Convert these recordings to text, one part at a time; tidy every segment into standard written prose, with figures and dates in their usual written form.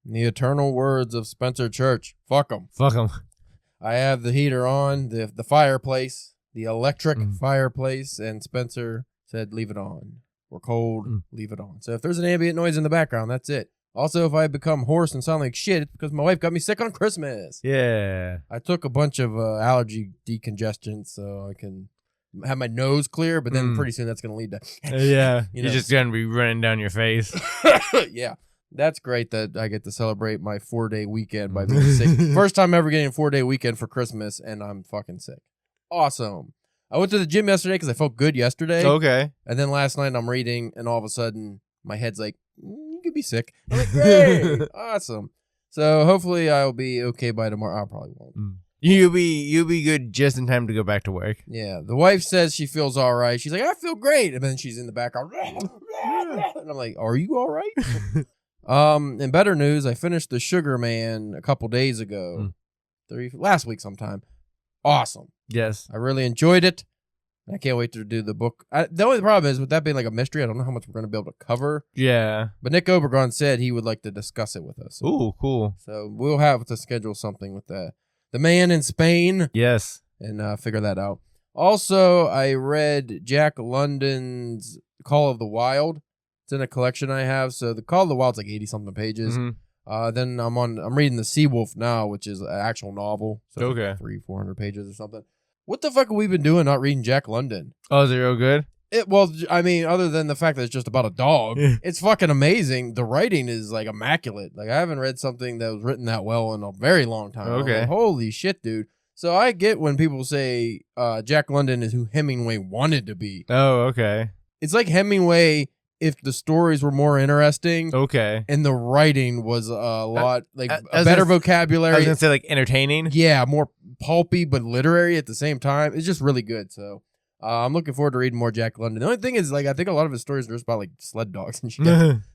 In the eternal words of Spencer Church, fuck them. Fuck them. I have the heater on, the fireplace, the electric fireplace, and Spencer said, leave it on. We're cold, leave it on. So if there's an ambient noise in the background, that's it. Also, if I become hoarse and sound like shit, it's because my wife got me sick on Christmas. Yeah. I took a bunch of allergy decongestant so I can have my nose clear, but then pretty soon that's going to lead to... Yeah. You're just going to be running down your face. Yeah. That's great that I get to celebrate my 4-day weekend by being sick. First time ever getting a 4-day weekend for Christmas, and I'm fucking sick. Awesome. I went to the gym yesterday because I felt good yesterday. Okay. And then last night I'm reading, and all of a sudden my head's like, you could be sick. I'm like, great. Awesome. So hopefully I'll be okay by tomorrow. I probably won't. You'll be good just in time to go back to work. Yeah. The wife says she feels all right. She's like, I feel great. And then she's in the background. And I'm like, are you all right? In better news, I finished The Sugar Man a couple days ago. Last week sometime. Awesome. Yes. I really enjoyed it. I can't wait to do the book. The only problem is with that being like a mystery, I don't know how much we're going to be able to cover. Yeah. But Nick Obregon said he would like to discuss it with us. Ooh, cool. So we'll have to schedule something with that. The Man in Spain. Yes. And figure that out. Also, I read Jack London's Call of the Wild. It's in a collection I have. So the Call of the Wild's like 80-something pages. Then I'm reading The Seawolf now, which is an actual novel. So it's like 300-400 pages or something. What the fuck have we been doing not reading Jack London? Oh, is it real good? Well, I mean, other than the fact that it's just about a dog, it's fucking amazing. The writing is like immaculate. Like I haven't read something that was written that well in a very long time. Okay. Like, holy shit, dude. So I get when people say Jack London is who Hemingway wanted to be. Oh, okay. It's like Hemingway if the stories were more interesting. Okay. And the writing was a lot, like a better vocabulary. I was going to say like entertaining. Yeah, more pulpy but literary at the same time. It's just really good. So I'm looking forward to reading more Jack London. The only thing is, like, I think a lot of his stories are just about like sled dogs and shit.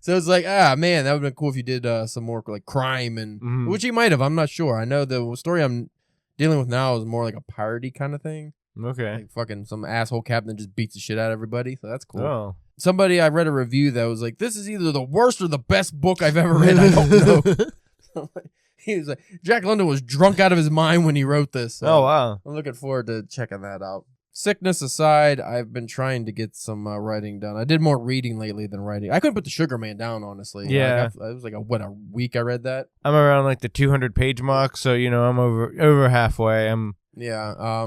So it's like, man, that would have been cool if you did some more like crime and which he might have. I'm not sure. I know the story I'm dealing with now is more like a piratey kind of thing. Okay. Like fucking some asshole captain that just beats the shit out of everybody. So that's cool. Oh. Somebody, I read a review that was like, this is either the worst or the best book I've ever read. I don't know. He was like, Jack London was drunk out of his mind when he wrote this. So oh, wow. I'm looking forward to checking that out. Sickness aside, I've been trying to get some writing done. I did more reading lately than writing. I couldn't put The Sugar Man down, honestly. Yeah. It was like a week I read that. I'm around like the 200-page mark, so, I'm over halfway. Yeah.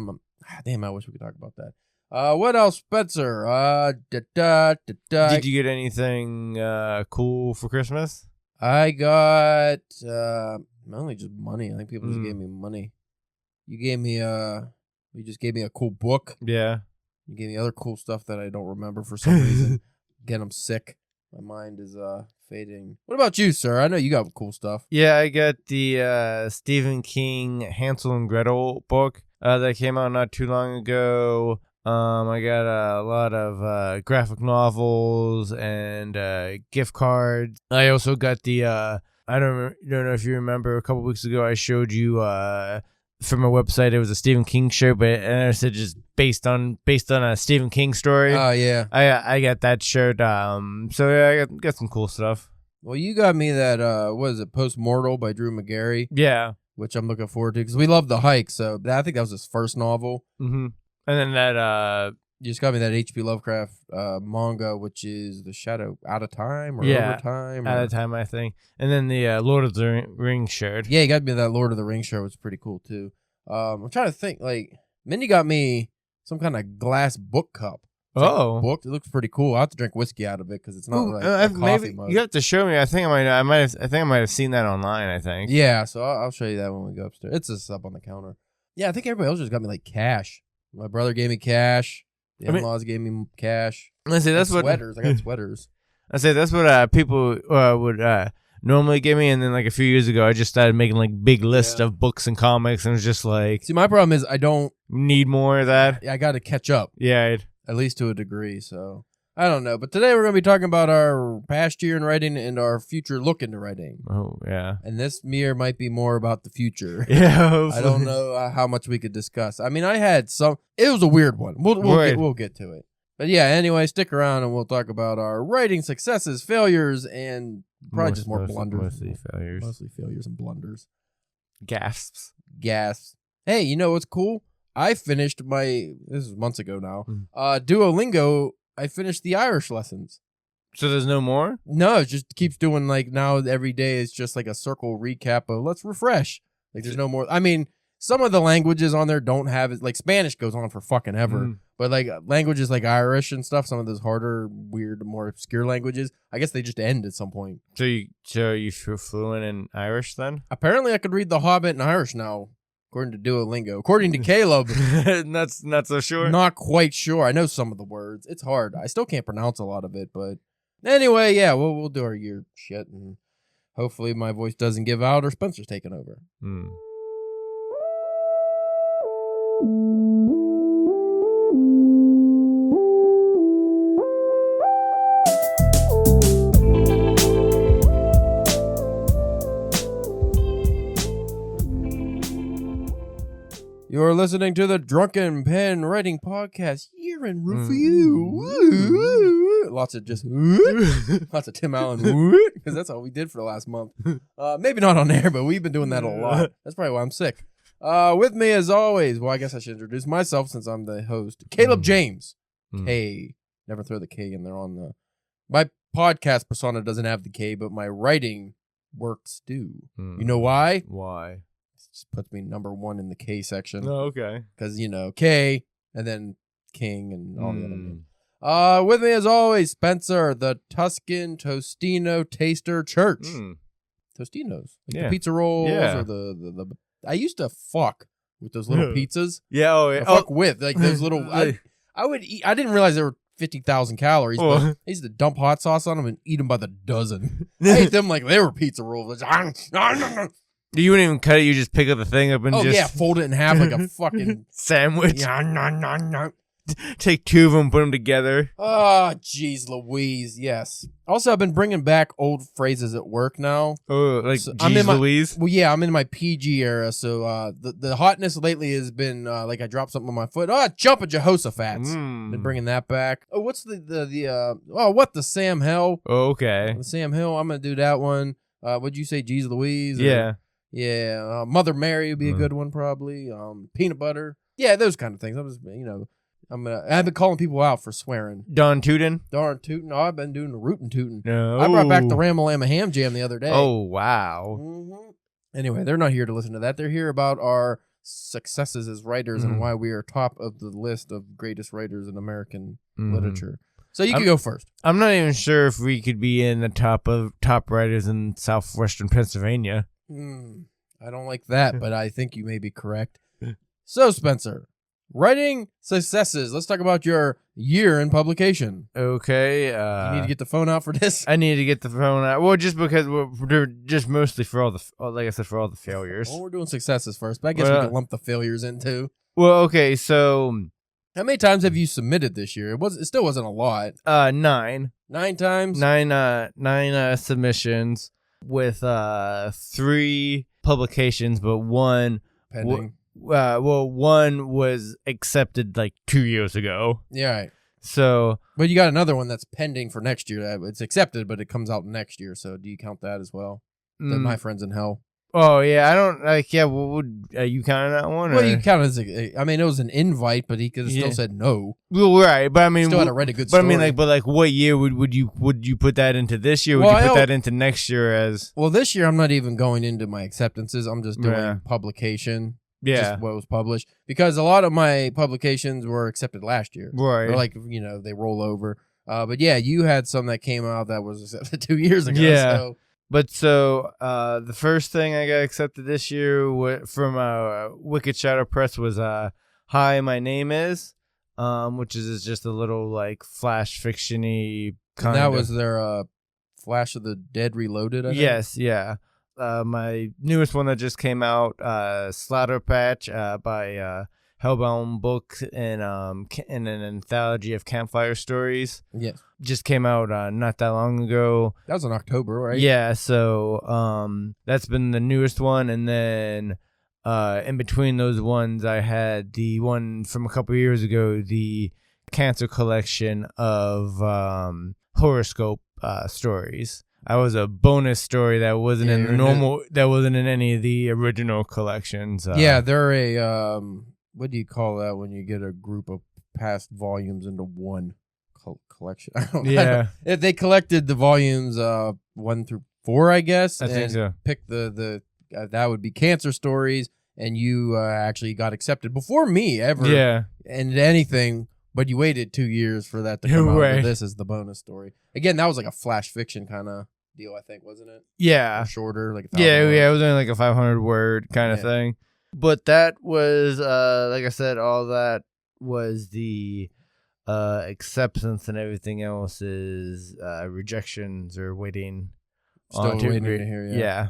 Damn, I wish we could talk about that. What else, Spencer? Did you get anything cool for Christmas? I got mainly just money. I think people just gave me money. You just gave me a cool book. Yeah. You gave me other cool stuff that I don't remember for some reason. Again, I'm sick. My mind is fading. What about you, sir? I know you got cool stuff. Yeah, I got the Stephen King Hansel and Gretel book that came out not too long ago. I got a lot of graphic novels and gift cards. I also got the I don't know if you remember a couple weeks ago I showed you from a website it was a Stephen King shirt, but I said just based on a Stephen King story. Oh yeah, I got that shirt. So yeah, I got some cool stuff. Well, you got me that what is it, Postmortal by Drew McGarry? Yeah, which I'm looking forward to because we love The Hike. So I think that was his first novel. Mm-hmm. And then that you just got me that H.P. Lovecraft manga, which is The Shadow Out of Time or Over Time. Out of Time, I think. And then the Lord of the Rings shirt. Yeah, you got me that Lord of the Rings shirt, which was pretty cool too. I'm trying to think. Like, Mindy got me some kind of glass book cup. It's book. It looks pretty cool. I have to drink whiskey out of it because it's not like a coffee maybe mug. You have to show me. I think I might have seen that online. I think. Yeah, so I'll show you that when we go upstairs. It's just up on the counter. Yeah, I think everybody else just got me like cash. My brother gave me cash. The in-laws gave me cash. I say that's what sweaters. I got sweaters. I say that's what people would normally give me, and then like a few years ago, I just started making like big lists of books and comics, and it was just like. See, my problem is I don't need more of that. I got to catch up. Yeah, at least to a degree. So I don't know, but today we're going to be talking about our past year in writing and our future look into writing. Oh yeah, and this year might be more about the future. Yeah, hopefully. I don't know how much we could discuss. I mean, I had some. It was a weird one. We'll get to it. But yeah, anyway, stick around and we'll talk about our writing successes, failures, and probably just more blunders. Mostly failures. Mostly failures and blunders. Gasps. Hey, you know what's cool? I finished this is months ago now, Duolingo, I finished the Irish lessons. So there's no more? No, it just keeps doing like now every day it's just like a circle recap of let's refresh. Like there's no more. I mean, some of the languages on there don't have it. Like Spanish goes on for fucking ever. But like languages like Irish and stuff, some of those harder, weird, more obscure languages, I guess they just end at some point. So you feel fluent in Irish then? Apparently I could read The Hobbit in Irish now, according to Duolingo. According to Caleb. That's not so sure. Not quite sure. I know some of the words. It's hard. I still can't pronounce a lot of it, but anyway, yeah, we'll do our year shit, and hopefully my voice doesn't give out or Spencer's taking over. You're listening to the Drunken Pen Writing Podcast Year in Review. Lots of just lots of Tim Allen because that's all we did for the last month. Maybe not on air, but we've been doing that a lot. That's probably why I'm sick. With me as always, well, I guess I should introduce myself since I'm the host. Caleb James. K. Never throw the K in there on the. My podcast persona doesn't have the K, but my writing works do. You know why? Why? Just puts me number one in the K section. Oh, okay. Because, K and then King and all the other names. With me as always, Spencer, the Tuscan Tostino Taster Church. Tostinos. Like the pizza rolls or the I used to fuck with those little pizzas. Yeah, fuck with like those little I would eat. I didn't realize they were 50,000 calories, but I used to dump hot sauce on them and eat them by the dozen. I ate them like they were pizza rolls. You wouldn't even cut it. You just pick up the thing up and fold it in half like a fucking sandwich. Take two of them, put them together. Oh, jeez Louise, yes. Also, I've been bringing back old phrases at work now. Oh, like Louise? Well, yeah, I'm in my PG era, so the hotness lately has been like I dropped something on my foot. Oh, jump a Jehoshaphat's. Been bringing that back. Oh, what's what the Sam Hill? Oh, okay. The Sam Hill, I'm going to do that one. Would you say jeez Louise? Yeah. Yeah, Mother Mary would be a good one probably. Peanut butter. Yeah, those kind of things. I'm just, I've been calling people out for swearing. Darn tootin'? Darn tootin'. No, I've been doing the rootin' tootin'. No. I brought back the Ramalama Ham Jam the other day. Oh, wow. Anyway, they're not here to listen to that. They're here about our successes as writers and why we are top of the list of greatest writers in American literature. So you can go first. I'm not even sure if we could be in the top writers in southwestern Pennsylvania. I don't like that, but I think you may be correct. So, Spencer, writing successes. Let's talk about your year in publication. Okay. You need to get the phone out for this? I need to get the phone out. Well, just because we're just mostly for all the, like I said, for all the failures. Well, we're doing successes first, but I guess we can lump the failures in too. Well, okay, so how many times have you submitted this year? It still wasn't a lot. 9. 9 times? 9 submissions with 3 publications, but one pending. One was accepted like 2 years ago. Yeah, right. So, but you got another one that's pending for next year. It's accepted, but it comes out next year. So, do you count that as well? My Friends in Hell. Oh yeah, I don't like. Yeah, would you count that one? Well, you count as it was an invite, but he could have still said no. Well, right, but I mean, still had to write a good story. But I mean, what year would you put that into this year? Would you put that into next year as? Well, this year I'm not even going into my acceptances. I'm just doing publication. Yeah, just what was published, because a lot of my publications were accepted last year. Right, or like they roll over. But yeah, you had some that came out that was accepted 2 years ago. Yeah. So. But the first thing I got accepted this year from Wicked Shadow Press was Hi, My Name Is, which is just a little like flash fiction-y kind of. That was their Flash of the Dead Reloaded, I think? Yes, yeah. My newest one that just came out, Slaughter Patch by Hellbound Books and an anthology of campfire stories. Yes. Just came out not that long ago. That was in October, right? Yeah, so that's been the newest one, and then in between those ones I had the one from a couple years ago, the cancer collection of horoscope stories. I was a bonus story that wasn't in the normal, that wasn't in any of the original collections. Yeah, they're a what do you call that when you get a group of past volumes into one collection? I don't know. If they collected the volumes 1 through 4, I guess. I think so. Pick the that would be cancer stories, and you actually got accepted before me ever. Yeah. And anything, but you waited 2 years for that to come out. But this is the bonus story. Again, that was like a flash fiction kind of deal, I think, wasn't it? Yeah. Or shorter, like 1,000 words. Yeah, it was only like a 500 word kind of thing. But that was, like I said, all that was the acceptance, and everything else is rejections or waiting. Still waiting to hear. Yeah.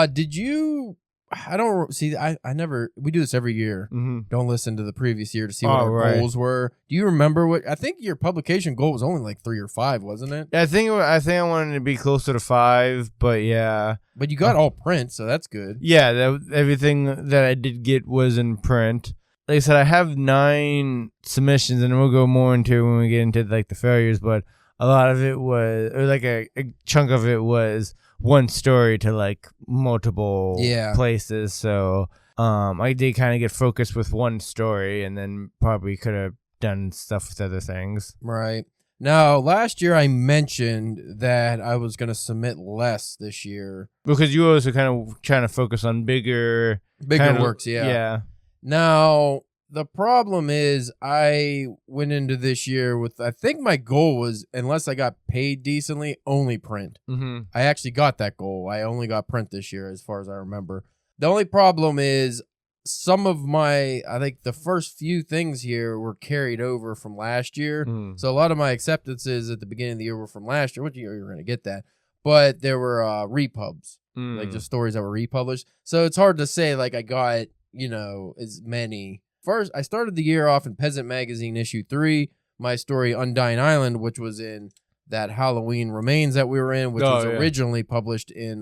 Did you? I don't see. I never. We do this every year. Mm-hmm. Don't listen to the previous year to see what our goals were. Do you remember what? I think your publication goal was only like 3 or 5, wasn't it? I think I wanted to be closer to 5, but yeah. But you got all print, so that's good. Yeah, everything that I did get was in print. Like I said, I have 9 submissions, and we'll go more into it when we get into like the failures. But a lot of it was, or like a chunk of it was one story to like multiple places. So I did kind of get focused with one story, and then probably could have done stuff with other things. Right. Now, last year I mentioned that I was going to submit less this year. Because you also kind of trying to focus on bigger works, yeah. Now, the problem is I went into this year with, I think my goal was, unless I got paid decently, only print. Mm-hmm. I actually got that goal. I only got print this year as far as I remember. The only problem is some of I think the first few things here were carried over from last year. So a lot of my acceptances at the beginning of the year were from last year. What year you're going to get that? But there were repubs, like just stories that were republished. So it's hard to say like I got, as many. First, I started the year off in Peasant Magazine issue 3, my story Undying Island, which was in that Halloween Remains that we were in, which was originally published in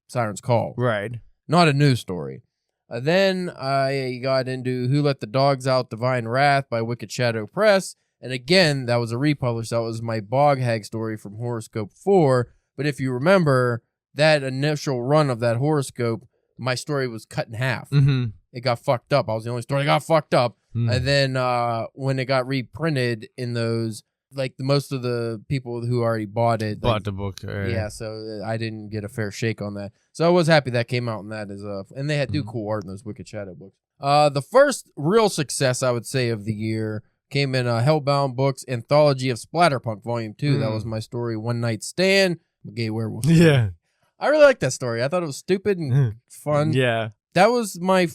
Siren's Call. Right. Not a news story. Then I got into Who Let the Dogs Out, Divine Wrath by Wicked Shadow Press. And again, that was a republish. That was my Bog Hag story from Horoscope 4. But if you remember, that initial run of that horoscope, my story was cut in half. Mm-hmm. It got fucked up. I was the only story that got fucked up. And then when it got reprinted in those, like most of the people who already bought it. Bought the book. Yeah, so I didn't get a fair shake on that. So I was happy that came out in that as and they had do cool art in those Wicked Shadow books. The first real success, I would say, of the year came in Hellbound Books Anthology of Splatterpunk Volume 2. That was my story, One Night Stand, a gay werewolf story. Yeah. I really liked that story. I thought it was stupid and fun. Yeah. That was my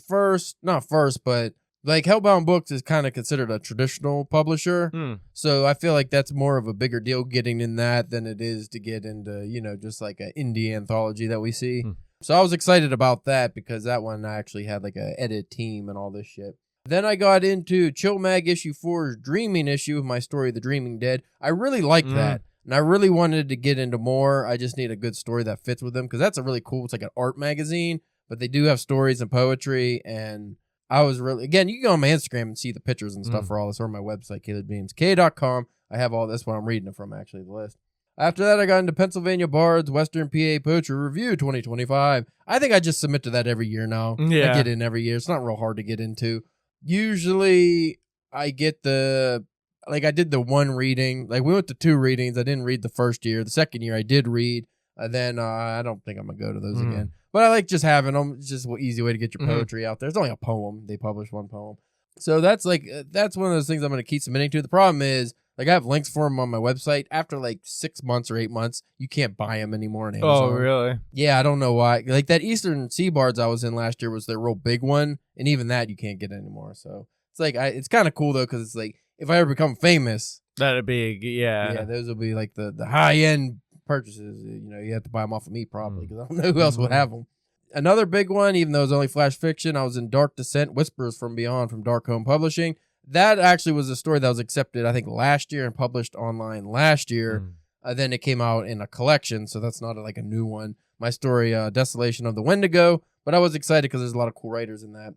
not first, but like Hellbound Books is kind of considered a traditional publisher. So I feel like that's more of a bigger deal getting in that than it is to get into, just like an indie anthology that we see. So I was excited about that because that one actually had like a edit team and all this shit. Then I got into Chill Mag issue 4's Dreaming issue of my story, The Dreaming Dead. I really liked that. And I really wanted to get into more. I just need a good story that fits with them because that's a really cool, it's like an art magazine, but they do have stories and poetry. And I was really, again, you can go on my Instagram and see the pictures and stuff for all this, or my website, CalebJamesK.com. I have all this, what I'm reading it from, actually, the list. After that, I got into Pennsylvania Bard's Western PA Poetry Review 2025. I think I just submit to that every year now. Yeah. I get in every year. It's not real hard to get into. Usually, I get I did the one reading. Like, we went to 2 readings. I didn't read the first year. The second year, I did read. Then I don't think I'm going to go to those again. But I like just having them. It's just an easy way to get your poetry out there. It's only a poem. They publish one poem. So that's one of those things I'm going to keep submitting to. The problem is, I have links for them on my website. After 6 months or 8 months, you can't buy them anymore on Amazon. Oh, really? Yeah, I don't know why. Like that Eastern Seabards I was in last year was their real big one. And even that you can't get anymore. So it's it's kind of cool though, because it's like, if I ever become famous, that'd be, yeah, those will be like the high-end purchases. You have to buy them off of me probably, because I don't know who else would have them. Another big one, even though it was only flash fiction, I was in Dark Descent, Whispers from Beyond from Dark Home Publishing. That actually was a story that was accepted, I think, last year and published online last year. Then it came out in a collection, so that's not a new one. My story, Desolation of the Wendigo, but I was excited because there's a lot of cool writers in that.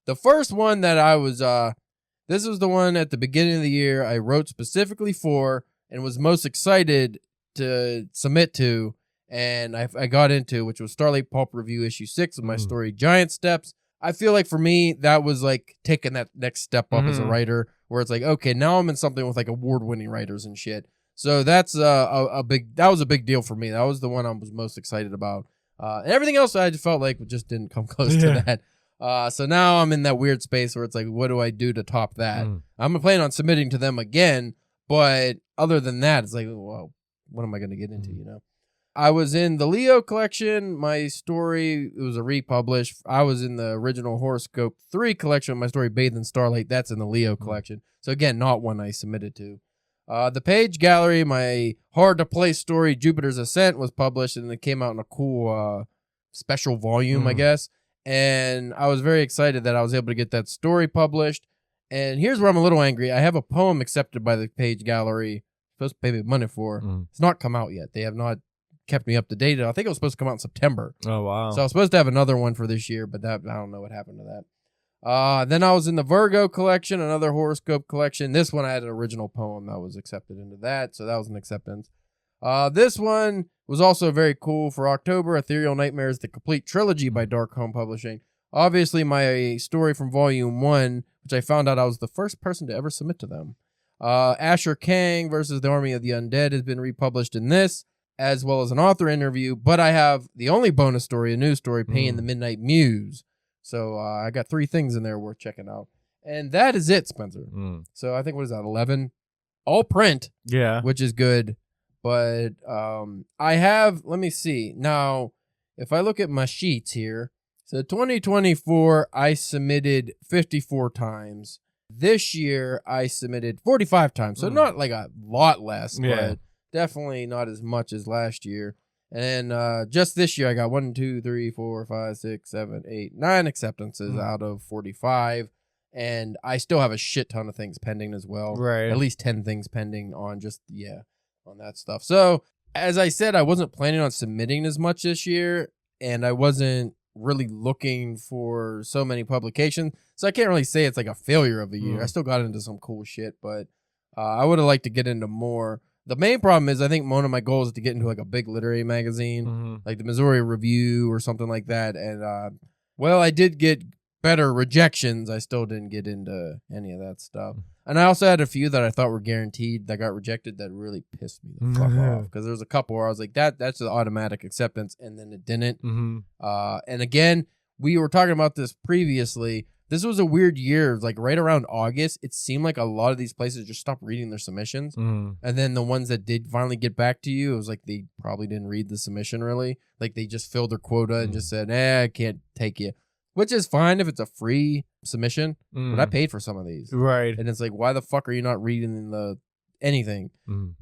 The first one that I was... that This was the one at the beginning of the year I wrote specifically for and was most excited to submit to, and I got into, which was Starlight Pulp Review issue 6 of my story Giant Steps. I feel like for me, that was like taking that next step up as a writer, where it's like, okay, now I'm in something with like award-winning writers and shit. So that's that was a big deal for me. That was the one I was most excited about. And everything else I just felt like just didn't come close to that. So now I'm in that weird space where it's like, what do I do to top that? I'm planning on submitting to them again, but other than that, it's like, well, what am I going to get into, you know? I was in the Leo collection. My story, it was a republish. I was in the original Horoscope 3 collection. My story, Bathed in Starlight, that's in the Leo collection. So again, not one I submitted to. The Page Gallery, my hard-to-place story, Jupiter's Ascent, was published, and it came out in a cool special volume, I guess. And I was very excited that I was able to get that story published. And here's where I'm a little angry. I have a poem accepted by the Page Gallery, supposed to pay me money for. It's not come out yet. They have not kept me up to date. I think it was supposed to come out in September. Oh, wow. So I was supposed to have another one for this year, but that I don't know what happened to that. Then I was in the Virgo collection, another horoscope collection. This one I had an original poem that was accepted into that, so that was an acceptance. This one was also very cool for October. Ethereal Nightmares, the complete trilogy by Dark Home Publishing. Obviously, my story from Volume 1, which I found out I was the first person to ever submit to them. Asher Kang versus the Army of the Undead has been republished in this, as well as an author interview. But I have the only bonus story, a news story, Pain the Midnight Muse. So I got 3 things in there worth checking out. And that is it, Spencer. So I think, what is that, 11? All print. Yeah. Which is good. But I have, let me see. Now, if I look at my sheets here, so 2024, I submitted 54 times. This year, I submitted 45 times. So not like a lot less, but definitely not as much as last year. And just this year, I got 1, 2, 3, 4, 5, 6, 7, 8, 9 acceptances out of 45. And I still have a shit ton of things pending as well. Right. At least 10 things pending on just, on that stuff. So, as I said, I wasn't planning on submitting as much this year, and I wasn't really looking for so many publications. So I can't really say it's like a failure of a year. I still got into some cool shit, but I would have liked to get into more. The main problem is I think one of my goals is to get into like a big literary magazine, like the Missouri Review or something like that. And, well, I did get better rejections. I still didn't get into any of that stuff. And I also had a few that I thought were guaranteed that got rejected that really pissed me the fuck off. Because there was a couple where I was like, that's an automatic acceptance, and then it didn't. And again, we were talking about this previously. This was a weird year. Like right around August, it seemed like a lot of these places just stopped reading their submissions. And then the ones that did finally get back to you, it was like they probably didn't read the submission really. Like they just filled their quota and just said, I can't take you. Which is fine if it's a free submission, but I paid for some of these. Right. And it's like, why the fuck are you not reading anything?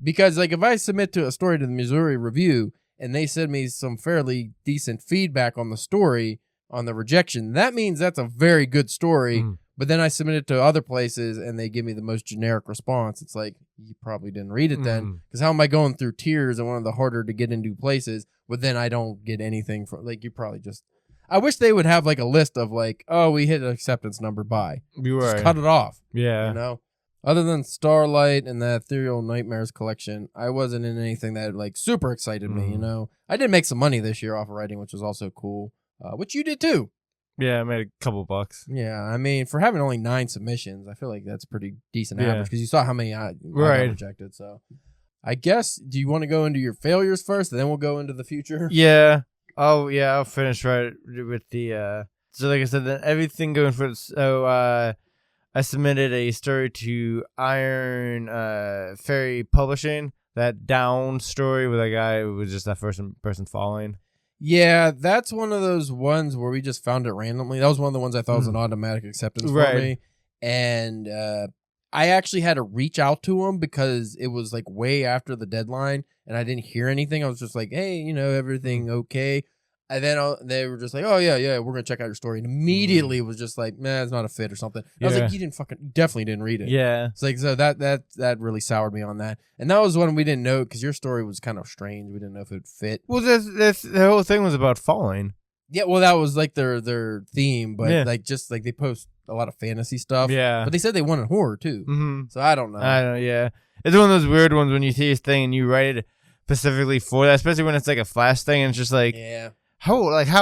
Because like if I submit to a story to the Missouri Review and they send me some fairly decent feedback on the story, on the rejection, that means that's a very good story. But then I submit it to other places and they give me the most generic response. It's like, you probably didn't read it then. Because how am I going through tiers and one of the harder to get into places, but then I don't get anything from, like, you probably just... I wish they would have like a list of like, oh, we hit an acceptance number by. Just cut it off. Yeah. You know? Other than Starlight and the Ethereal Nightmares collection, I wasn't in anything that like super excited me, you know? I did make some money this year off of writing, which was also cool. Which you did too. Yeah, I made a couple bucks. Yeah, I mean, for having only 9 submissions, I feel like that's pretty decent average because you saw how many I got rejected. So I guess, do you want to go into your failures first and then we'll go into the future? Yeah. Oh, yeah, I'll finish right with the, so like I said, then everything going for, so, I submitted a story to Iron, Fairy Publishing, that down story with a guy who was just that person falling. Yeah, that's one of those ones where we just found it randomly. That was one of the ones I thought was an automatic acceptance for me. And, I actually had to reach out to him because it was like way after the deadline and I didn't hear anything. I was just like, hey, you know, everything okay? And then they were just like, oh, yeah, we're going to check out your story. And immediately it was just like, nah, it's not a fit or something. I was like, you definitely didn't read it. Yeah. It's like, so that really soured me on that. And that was one we didn't know because your story was kind of strange. We didn't know if it would fit. Well, that's the whole thing was about falling. Yeah, well, that was like their theme, but like just like they post a lot of fantasy stuff. Yeah. But they said they wanted horror too. Mm-hmm. So I don't know. I don't know. Yeah, it's one of those weird ones when you see this thing and you write it specifically for that, especially when it's like a Flash thing and it's just like, yeah. how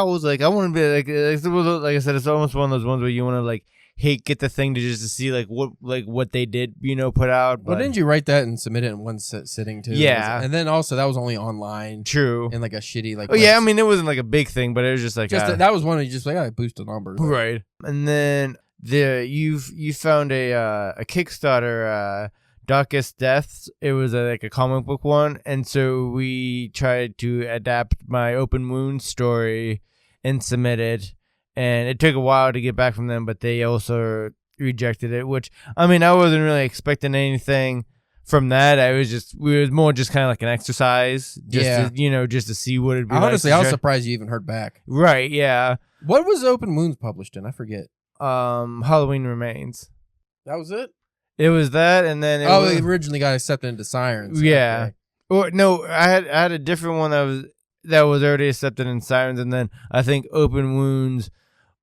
was like I want to be like I said, it's almost one of those ones where you want to like get the thing to see like what they did, put out. But Well, didn't you write that and submit it in one sitting too? Yeah. And then also that was only online. True. And like a shitty like. Oh yeah, I mean it wasn't like a big thing, but it was just like that was one of you just like I boost the numbers. Right. And then you found a Kickstarter. Darkest Deaths. It was like a comic book one, and so we tried to adapt my Open Wound story and submit it, and it took a while to get back from them, but they also rejected it, which, I mean, I wasn't really expecting anything from that. It was more just kind of like an exercise, just to, just to see what it'd be Honestly, like. I was surprised you even heard back. Right, yeah. What was Open Wounds published in? I forget. Halloween Remains. That was it? It was that, and then it originally got accepted into Sirens. Yeah. Okay. Or no, I had a different one that was already accepted in Sirens, and then I think Open Wounds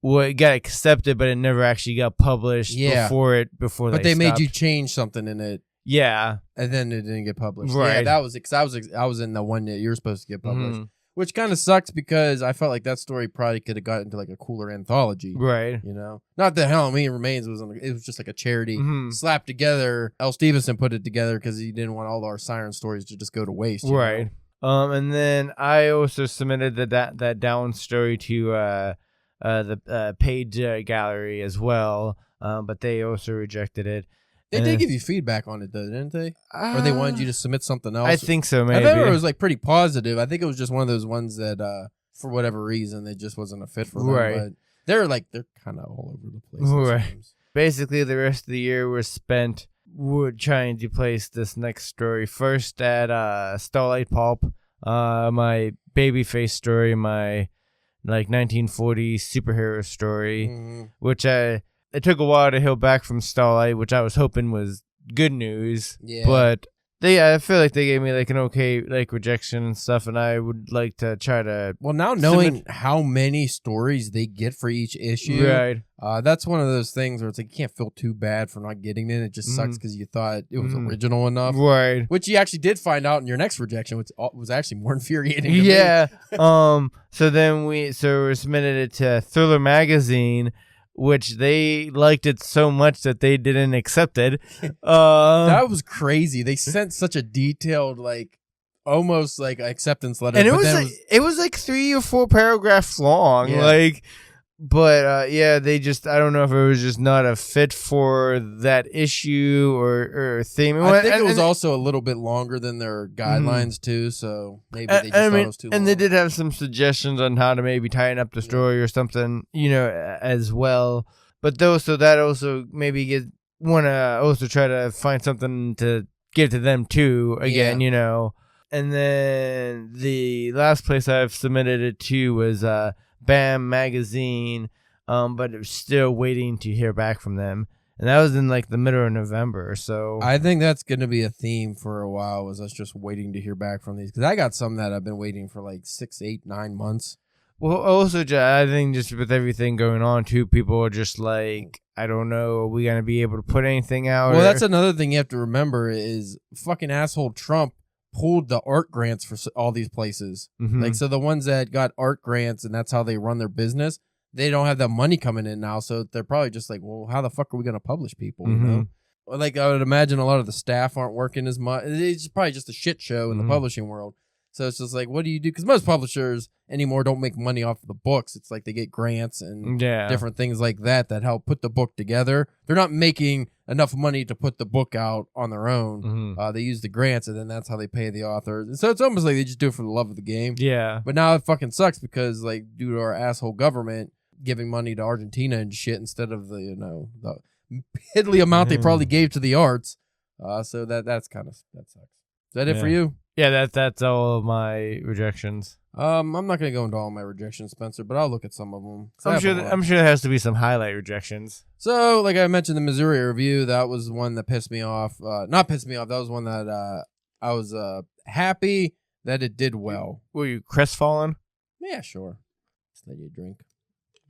got accepted, but it never actually got published before But they made stopped. you change something in it. Yeah. And then it didn't get published. Right. Yeah, that was because I was in the one that you're supposed to get published. Mm-hmm. Which kind of sucks because I felt like that story probably could have got into like a cooler anthology. Right. Not that Halloween Remains it was just like a charity slapped together. L. Stevenson put it together because he didn't want all our siren stories to just go to waste. Right. And then I also submitted that down story to the Page Gallery as well, but they also rejected it. They did give you feedback on it, though, didn't they? Or they wanted you to submit something else? I think so, maybe. I remember it was like pretty positive. I think it was just one of those ones that, for whatever reason, it just wasn't a fit for them. Right. But they're kind of all over the place. Right. Basically, the rest of the year was spent trying to place this next story. First at Starlight Pulp, my Babyface story, my 1940s superhero story, which it took a while to heal back from Starlight, which I was hoping was good news. Yeah. But I feel like they gave me like an okay rejection and stuff, and I would like to try to. Well, now knowing how many stories they get for each issue, right? That's one of those things where it's like you can't feel too bad for not getting it. It just sucks because you thought it was original enough, right? Which you actually did find out in your next rejection, which was actually more infuriating. To me. So then we submitted it to Thriller Magazine, which they liked it so much that they didn't accept it. That was crazy. They sent such a detailed, almost like acceptance letter. And it was like 3 or 4 paragraphs long. Yeah. They just, I don't know if it was just not a fit for that issue or theme. I think it was also a little bit longer than their guidelines too, so maybe they just thought it was too long. And they did have some suggestions on how to maybe tighten up the story or something, as well. But that also maybe want to also try to find something to give to them too, again, And then the last place I've submitted it to was BAM Magazine, but it was still waiting to hear back from them, and that was in the middle of November. So I think that's going to be a theme for a while, was us just waiting to hear back from these, because I got some that I've been waiting for 6, 8, 9 months. Well, also I think just with everything going on too, people are just I don't know, are we gonna be able to put anything out? Well, that's another thing you have to remember is fucking asshole Trump pulled the art grants for all these places. So the ones that got art grants and that's how they run their business, they don't have that money coming in now. So they're probably just well, how the fuck are we going to publish people? You know? I would imagine a lot of the staff aren't working as much. It's probably just a shit show in the publishing world. So it's just what do you do? Because most publishers anymore don't make money off of the books. It's they get grants and different things like that help put the book together. They're not making enough money to put the book out on their own. They use the grants, and then that's how they pay the authors. And so it's almost like they just do it for the love of the game. Yeah. But now it fucking sucks because due to our asshole government giving money to Argentina and shit instead of the piddly amount they probably gave to the arts. So that sucks. Is that it for you? Yeah, that's all of my rejections. I'm not gonna go into all my rejections, Spencer, but I'll look at some of them. I'm sure there has to be some highlight rejections. So, like I mentioned, the Missouri review, that was one that pissed me off. Not pissed me off. That was one that I was happy that it did well. Were you crestfallen? Yeah, sure. Just let you drink.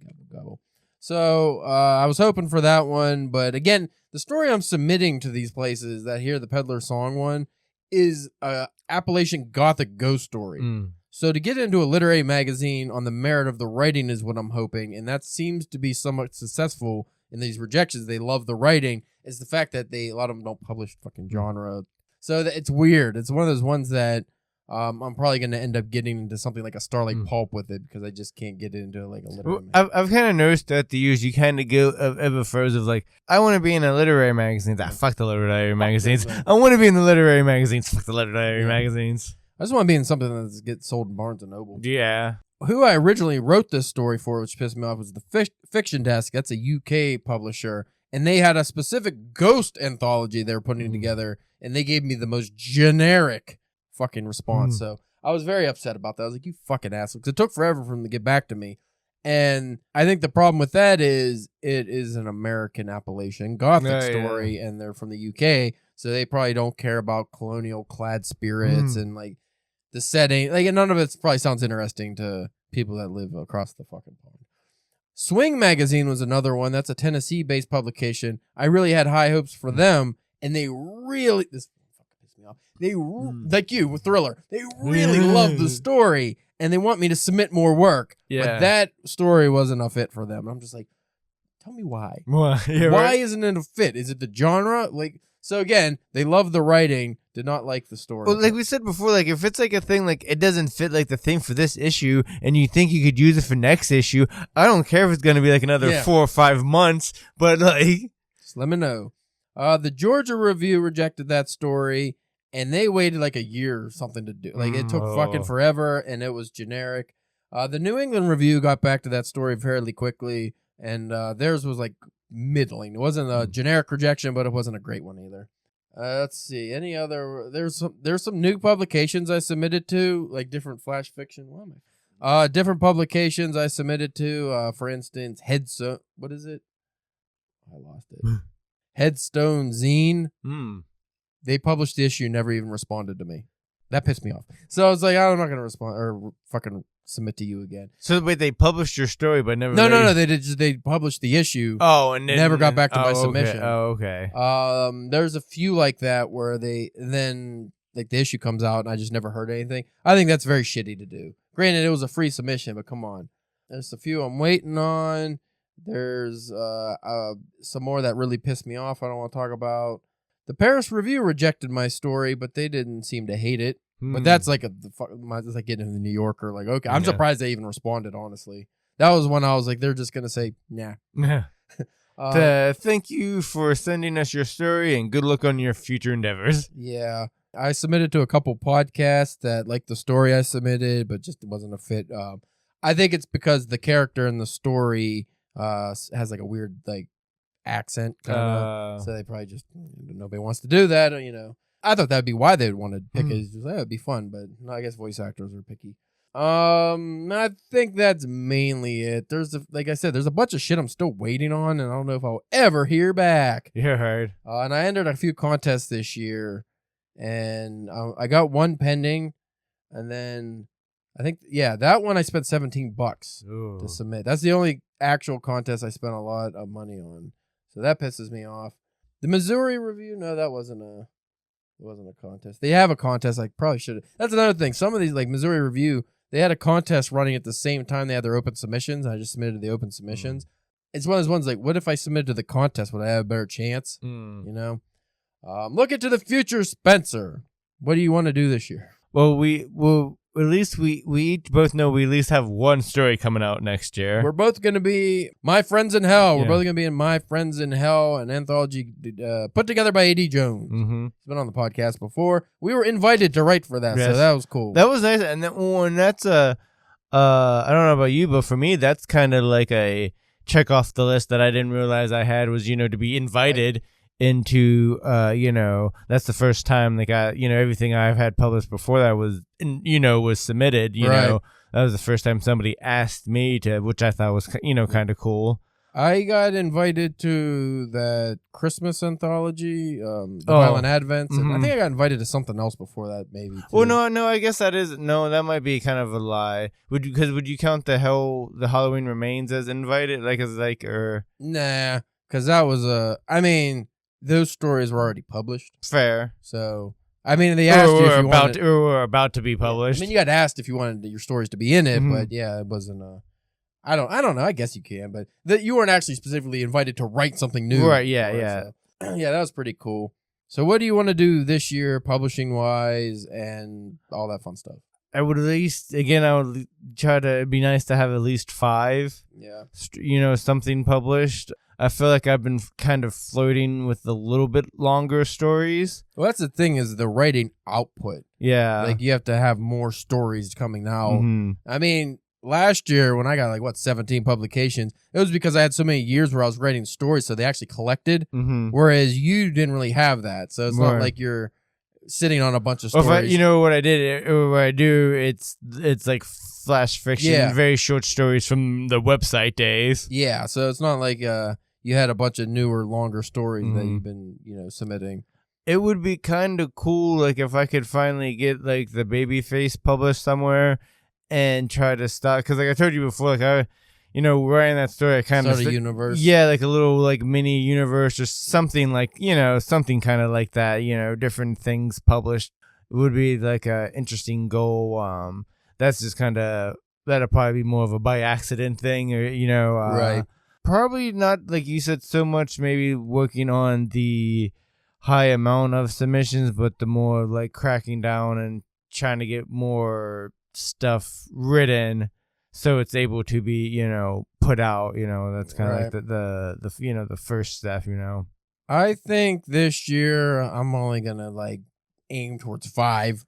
Gobble, gobble. So I was hoping for that one, but again, the story I'm submitting to these places that hear the Peddler Song one is a Appalachian Gothic ghost story. So to get into a literary magazine on the merit of the writing is what I'm hoping, and that seems to be somewhat successful in these rejections. They love the writing. Is the fact that a lot of them don't publish fucking genre. So it's weird. It's one of those ones that I'm probably going to end up getting into something like a Starlight Pulp with it because I just can't get into like a literary magazine. I've kind of noticed that the years you kind of go of a phrase of like, I want to be in a literary magazine. Fuck the literary magazines. I want to be in the literary magazines. Fuck the literary magazines. I just want to be in something that gets sold in Barnes & Noble. Yeah. Who I originally wrote this story for, which pissed me off, was the Fiction Desk. That's a UK publisher. And they had a specific ghost anthology they were putting together. And they gave me the most generic fucking response. So I was very upset about that. I was like, you fucking asshole. Because it took forever for them to get back to me. And I think the problem with that is it is an American Appalachian Gothic story. And they're from the UK. So they probably don't care about colonial clad spirits and like the setting. Like, none of it probably sounds interesting to people that live across the fucking pond. Swing Magazine was another one. That's a Tennessee-based publication. I really had high hopes for them, and they really this fucking pissed me off. They like you with Thriller. They really love the story, and they want me to submit more work. But that story wasn't a fit for them. I'm just like, tell me why. Why isn't it a fit? Is it the genre? Like, so again, they love the writing, did not like the story. Well, like we said before, like if it's like a thing, like it doesn't fit like the thing for this issue, and you think you could use it for next issue, I don't care if it's going to be like another 4 or 5 months, but like, just let me know. The Georgia Review rejected that story, and they waited like a year or something to do. Like it took fucking forever, and it was generic. The New England Review got back to that story fairly quickly, and theirs was like middling. It wasn't a generic rejection, but it wasn't a great one either. Let's see. Any other? There's some new publications I submitted to, like different flash fiction. What am I? Different publications I submitted to. For instance, Headstone. What is it? I lost it. Headstone Zine. They published the issue, never even responded to me. That pissed me off. So I was like, I'm not gonna respond or fucking submit to you again. So wait, they published your story, but never. No. They published the issue. Oh, and never got back to my submission. Oh, okay. There's a few like that where they then like the issue comes out and I just never heard anything. I think that's very shitty to do. Granted, it was a free submission, but come on. There's a few I'm waiting on. There's some more that really pissed me off. I don't want to talk about. The Paris Review rejected my story, but they didn't seem to hate it. But that's like it's like getting in the New Yorker. Like, okay, I'm surprised they even responded. Honestly, that was when I was like, they're just gonna say, nah. Thank you for sending us your story, and good luck on your future endeavors. Yeah, I submitted to a couple podcasts that liked the story I submitted, but just wasn't a fit. I think it's because the character in the story has like a weird like accent, so they probably just nobody wants to do that. I thought that'd be why they'd want to pick it. Just, it'd be fun, but no, I guess voice actors are picky. I think that's mainly it. Like I said, there's a bunch of shit I'm still waiting on, and I don't know if I'll ever hear back. You're hard. And I entered a few contests this year, and I got one pending, and then I think that one I spent $17 to submit. That's the only actual contest I spent a lot of money on, so that pisses me off. The Missouri Review, no, that wasn't a contest. They have a contest. I probably should have. That's another thing. Some of these, like Missouri Review, they had a contest running at the same time they had their open submissions. I just submitted the open submissions. It's one of those ones like, what if I submitted to the contest? Would I have a better chance? Looking to the future, Spencer. What do you want to do this year? Well, at least we each both know we at least have one story coming out next year. We're both going to be My Friends in Hell. We're both going to be in My Friends in Hell, an anthology put together by A.D. Jones. He's been on the podcast before. We were invited to write for that, so that was cool. That was nice. And that's I don't know about you, but for me, that's kind of like a check off the list that I didn't realize I had was, to be invited into that's the first time they got everything I've had published before that was was submitted. That was the first time somebody asked me to, which I thought was kind of cool. I got invited to that Christmas anthology, the Violent Advents, and I think I got invited to something else before that, maybe. Too. Well, no, I guess that might be kind of a lie. Would you count the Halloween Remains as invited, or nah? Because that was those stories were already published. Fair. So they asked you if you wanted, were about to be published. Yeah. You got asked if you wanted your stories to be in it, but yeah, it wasn't. I don't know. I guess you can, but that you weren't actually specifically invited to write something new. Right, yeah. So, yeah, that was pretty cool. So what do you want to do this year, publishing wise and all that fun stuff? I would try to, it'd be nice to have at least 5. Yeah. Something published. I feel like I've been kind of flirting with a little bit longer stories. Well, that's the thing is the writing output. Yeah. Like you have to have more stories coming out. Mm-hmm. Last year when I got 17 publications, it was because I had so many years where I was writing stories, so they actually collected. Mm-hmm. Whereas you didn't really have that, so it's not like you're sitting on a bunch of stories. What I did, what I do, it's like flash fiction, very short stories from the website days. Yeah, so it's not like you had a bunch of newer, longer stories that you've been submitting. It would be kind of cool, like if I could finally get like the Babyface published somewhere. And try to stop, because like I told you before, like writing that story, I kind of a universe. Yeah, like a little like mini universe or something something kind of like that. Different things published. It would be like a interesting goal. That's just kind of that'll probably be more of a by accident thing, or right. Probably not like you said so much. Maybe working on the high amount of submissions, but the more like cracking down and trying to get more stuff written so it's able to be put out. That's kind of like the first step. I think this year I'm only gonna aim towards 5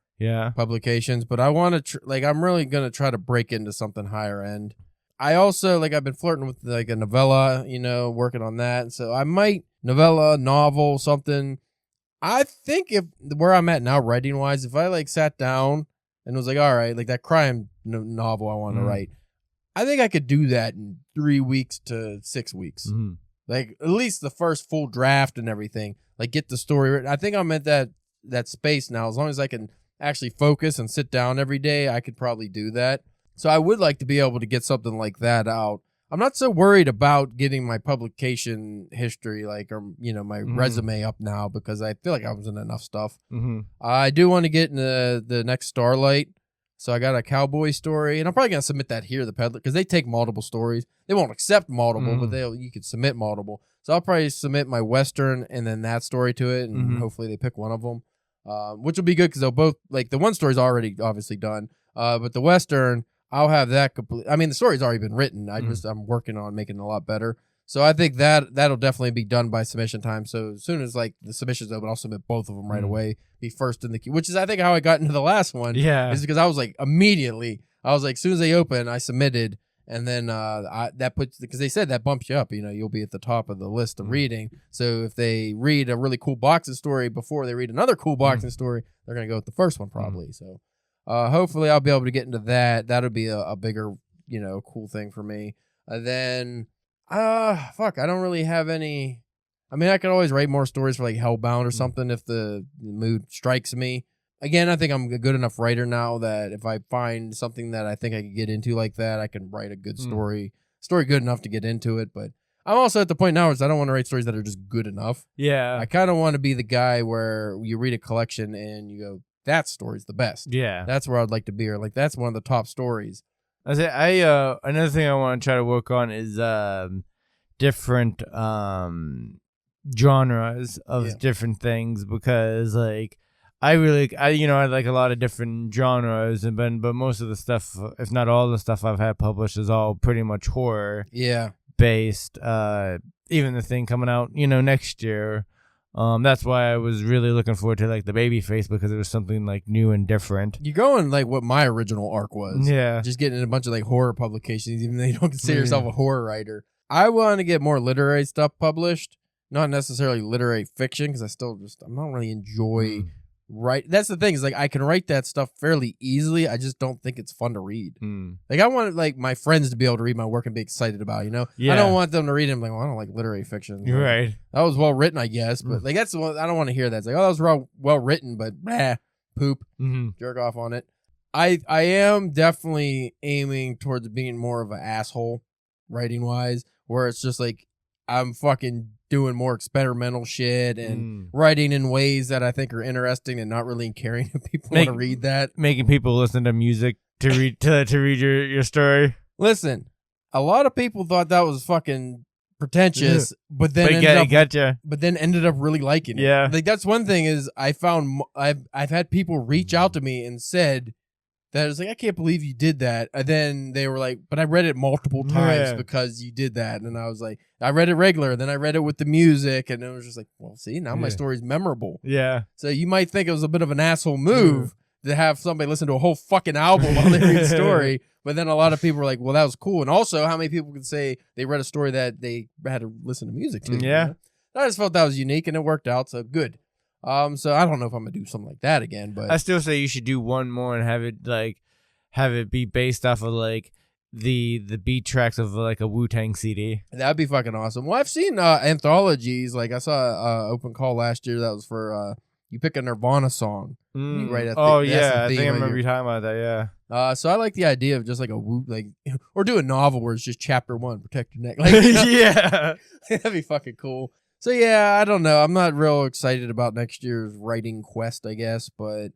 publications, but I want to I'm really gonna try to break into something higher end. I also I've been flirting with a novella, working on that, so I might novel, something. I think if where I'm at now writing wise, if I sat down and was all right, that crime novel I want to write, I think I could do that in 3 weeks to 6 weeks. At least the first full draft and everything. Get the story written. I think I'm at that space now. As long as I can actually focus and sit down every day, I could probably do that. So I would like to be able to get something like that out. I'm not so worried about getting my publication history, my resume up now, because I feel like I was in enough stuff. I do want to get in the next Starlight. So I got a cowboy story, and I'm probably going to submit that here, the Peddler, because they take multiple stories. They won't accept multiple, but you could submit multiple. So I'll probably submit my Western and then that story to it, and hopefully they pick one of them, which will be good because they'll both, the one story's already obviously done, but the Western, I'll have that complete. The story's already been written. I'm working on making it a lot better. So I think that'll definitely be done by submission time. So as soon as the submission's open, I'll submit both of them right away. Be first in the queue, which is I think how I got into the last one. Yeah, is because I was immediately. I was as soon as they open, I submitted, and then that puts, because they said that bumps you up. You'll be at the top of the list of reading. So if they read a really cool boxing story before they read another cool boxing story, they're gonna go with the first one probably. So. Hopefully I'll be able to get into that. That'll be a bigger, cool thing for me. Then, I don't really have any. I could always write more stories for Hellbound or something if the mood strikes me. Again, I think I'm a good enough writer now that if I find something that I think I can get into like that, I can write a good story good enough to get into it. But I'm also at the point now where I don't want to write stories that are just good enough. Yeah. I kind of want to be the guy where you read a collection and you go, that story's the best. Yeah. That's where I'd like to be, or that's one of the top stories. Another thing I want to try to work on is different genres of different things, because I like a lot of different genres, but most of the stuff, if not all the stuff I've had published, is all pretty much horror based. Even the thing coming out next year. That's why I was really looking forward to the Babyface, because it was something new and different. You're going what my original arc was. Yeah. Just getting a bunch of horror publications, even though you don't consider yourself a horror writer. I want to get more literary stuff published, not necessarily literary fiction, because I'm not really enjoy write. That's the thing is like I can write that stuff fairly easily. I just don't think it's fun to read. Like I want like my friends to be able to read my work and be excited about it, you know? Yeah. I don't want them to read it and be like, well, I don't like literary fiction. You're right. That was well written, I guess, but like that's the one I don't want to hear that. It's like, oh, that was well written, but poop. Jerk off on it. I am definitely aiming towards being more of an asshole writing wise, where it's just like I'm fucking doing more experimental shit and writing in ways that I think are interesting and not really caring if people want to read that. Making people listen to music to read to read your story. Listen, a lot of people thought that was fucking pretentious, but then ended up really liking it. Yeah, like that's one thing is I found I've had people reach out to me and said that it's like, I can't believe you did that. And then they were like, but I read it multiple times because you did that. And I was like, I read it regular. Then I read it with the music. And it was just like, well, see, now my story's memorable. Yeah. So you might think it was a bit of an asshole move to have somebody listen to a whole fucking album while they read a story. But then a lot of people were like, well, that was cool. And also, how many people could say they read a story that they had to listen to music to? Yeah. You know? I just felt that was unique and it worked out. So good. So I don't know if I'm gonna do something like that again, but I still say you should do one more and have it be based off of like the beat tracks of like a Wu-Tang CD. That'd be fucking awesome. Well, I've seen anthologies. Like I saw Open Call last year. That was for you pick a Nirvana song. You write a I think I remember you talking about that. Yeah. So I like the idea of just like or do a novel where it's just chapter 1, protect your neck. Like, yeah, that'd be fucking cool. So yeah, I don't know. I'm not real excited about next year's writing quest, I guess, but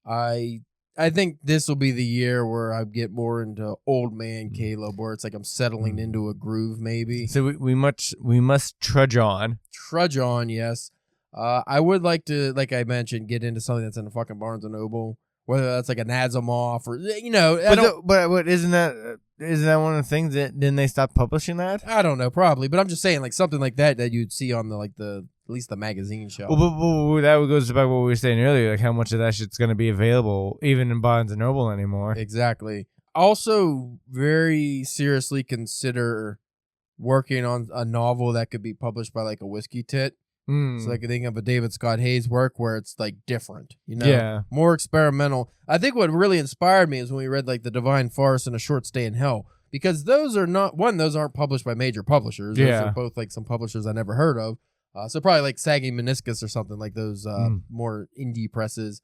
I think this will be the year where I get more into old man Caleb, where it's like I'm settling into a groove, maybe. So we must trudge on. Trudge on, yes. I would like to, like I mentioned, get into something that's in the fucking Barnes and Noble, whether that's like an Asimov or But isn't that one of the things that didn't they stop publishing that? I don't know, probably, but I'm just saying like something like that you'd see on the at least the magazine shelf. Well, that goes back to what we were saying earlier, like how much of that shit's going to be available even in Barnes and Noble anymore. Exactly. Also, very seriously consider working on a novel that could be published by like a whiskey tit. So like thinking of a David Scott Hayes work where it's like different, more experimental. I think what really inspired me is when we read like The Divine Farce and A Short Stay in Hell, because those aren't published by major publishers. Those are both like some publishers I never heard of. So probably like Sagging Meniscus or something like those more indie presses.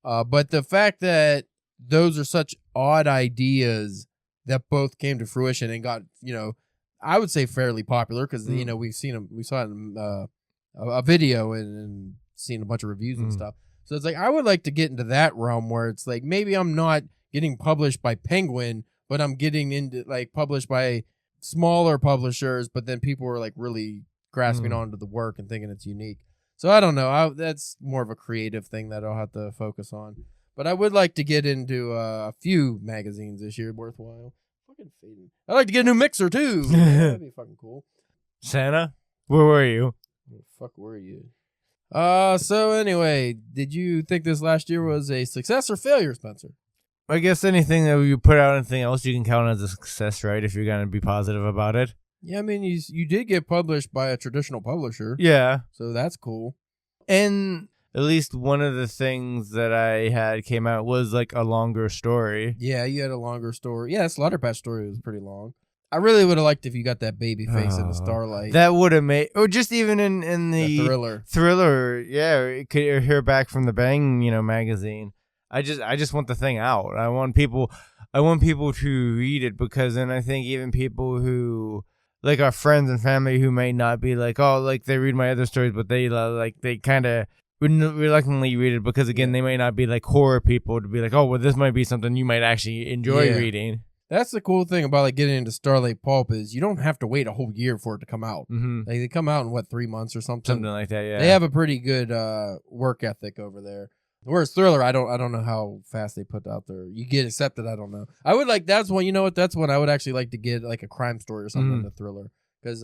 But the fact that those are such odd ideas that both came to fruition and got, I would say fairly popular because, we've seen them. We saw it in a video and seen a bunch of reviews and stuff. So it's like, I would like to get into that realm where it's like, maybe I'm not getting published by Penguin, but I'm getting into like published by smaller publishers, but then people are like really grasping onto the work and thinking it's unique. So I don't know. That's more of a creative thing that I'll have to focus on. But I would like to get into a few magazines this year worthwhile. Fucking fading. I'd like to get a new mixer too. That'd be fucking cool. Santa, where were you? Where the fuck were you? So anyway, did you think this last year was a success or failure, Spencer? I guess anything that you put out, anything else, you can count as a success, right? If you're going to be positive about it. Yeah, I mean, you did get published by a traditional publisher. Yeah. So that's cool. And at least one of the things that I had came out was like a longer story. Yeah, you had a longer story. Yeah, Slaughterpatch story was pretty long. I really would have liked if you got that baby face in the Starlight. That would have made, or just even in the thriller. Yeah, could hear Back from the Bang, magazine. I just want the thing out. I want people to read it, because then I think even people who like our friends and family who may not be like, oh, like they read my other stories, but they they kind of reluctantly read it because again they may not be like horror people to be like, oh, well, this might be something you might actually enjoy reading. That's the cool thing about like getting into Starlight Pulp is you don't have to wait a whole year for it to come out. Like they come out in 3 months or something. Something like that, yeah. They have a pretty good work ethic over there. Whereas Thriller, I don't know how fast they put out there. You get accepted, I don't know. I would like that's one I would actually like to get like a crime story or something in the Thriller. Because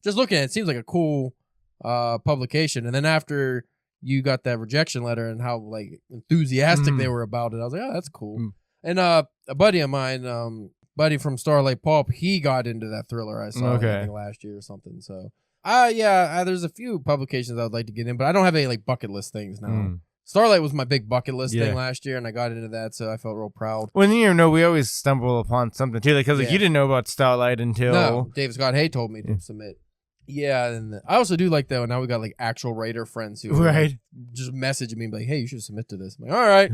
just looking at it, it seems like a cool publication. And then after you got that rejection letter and how like enthusiastic they were about it, I was like, oh, that's cool. And a buddy of mine, buddy from Starlight Pulp, he got into that Thriller I saw I think last year or something. So, there's a few publications I would like to get in, but I don't have any like bucket list things now. Starlight was my big bucket list Yeah. thing last year, and I got into that, so I felt real proud. Well, you know, we always stumble upon something too, because Yeah. you didn't know about Starlight until No, Dave Scott Hay told me to submit. Yeah, and I also do like that. Now we got like actual writer friends who right. just message me and be like, "Hey, you should submit to this." I'm like, "All right."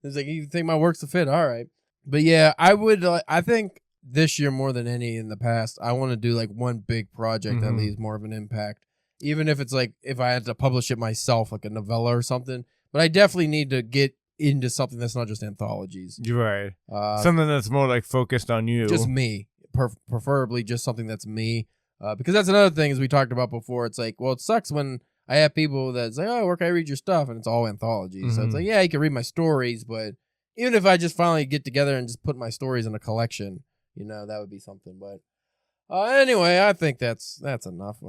It's like, "You think my work's a fit?" All right, but yeah, I would. I think this year more than any in the past, I want to do like one big project that leaves more of an impact, even if it's like if I had to publish it myself, like a novella or something. But I definitely need to get into something that's not just anthologies. You're right. Something that's more like focused on you. Just me, preferably just something that's me. Because that's another thing, as we talked about before. It's like, well, it sucks when I have people that say, "Oh, where can I read your stuff?" And it's all anthologies. So it's like, yeah, you can read my stories, but even if I just finally get together and just put my stories in a collection, you know, that would be something. But anyway, I think that's enough.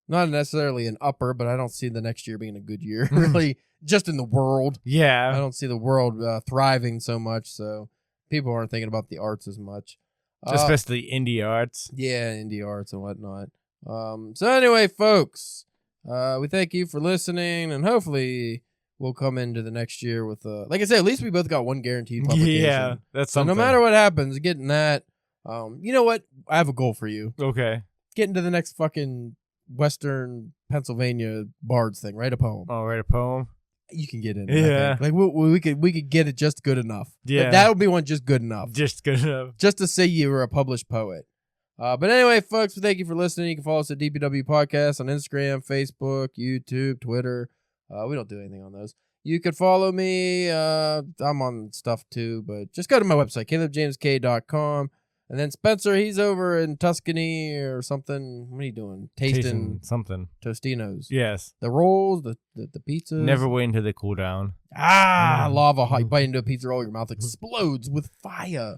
Not necessarily an upper, but I don't see the next year being a good year, really, just in the world. Yeah. I don't see the world thriving so much, so people aren't thinking about the arts as much. Especially indie arts. Yeah, indie arts and whatnot. So anyway, folks, we thank you for listening, and hopefully we'll come into the next year with, like I said, at least we both got one guaranteed publication. Yeah, that's so something. no matter what happens, getting that, you know what? I have a goal for you. Okay. Get into the next fucking Western Pennsylvania Bards thing. Write a poem. Oh, write a poem? You can get in. Yeah. Like we could get it just good enough. Yeah. That would be one just good enough. Just good enough. Just to say you were a published poet. But anyway, folks, thank you for listening. You can follow us at DPW Podcast on Instagram, Facebook, YouTube, Twitter. We don't do anything on those. You could follow me. I'm on stuff too, but just go to my website, calebjamesk.com. And then Spencer, he's over in Tuscany or something. What are you doing? Tasting something. Tostinos. Yes. The rolls, the pizzas. Never wait until they cool down. Lava hot. You bite into a pizza roll, your mouth explodes with fire.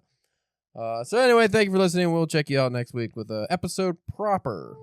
So anyway, thank you for listening. We'll check you out next week with an episode proper.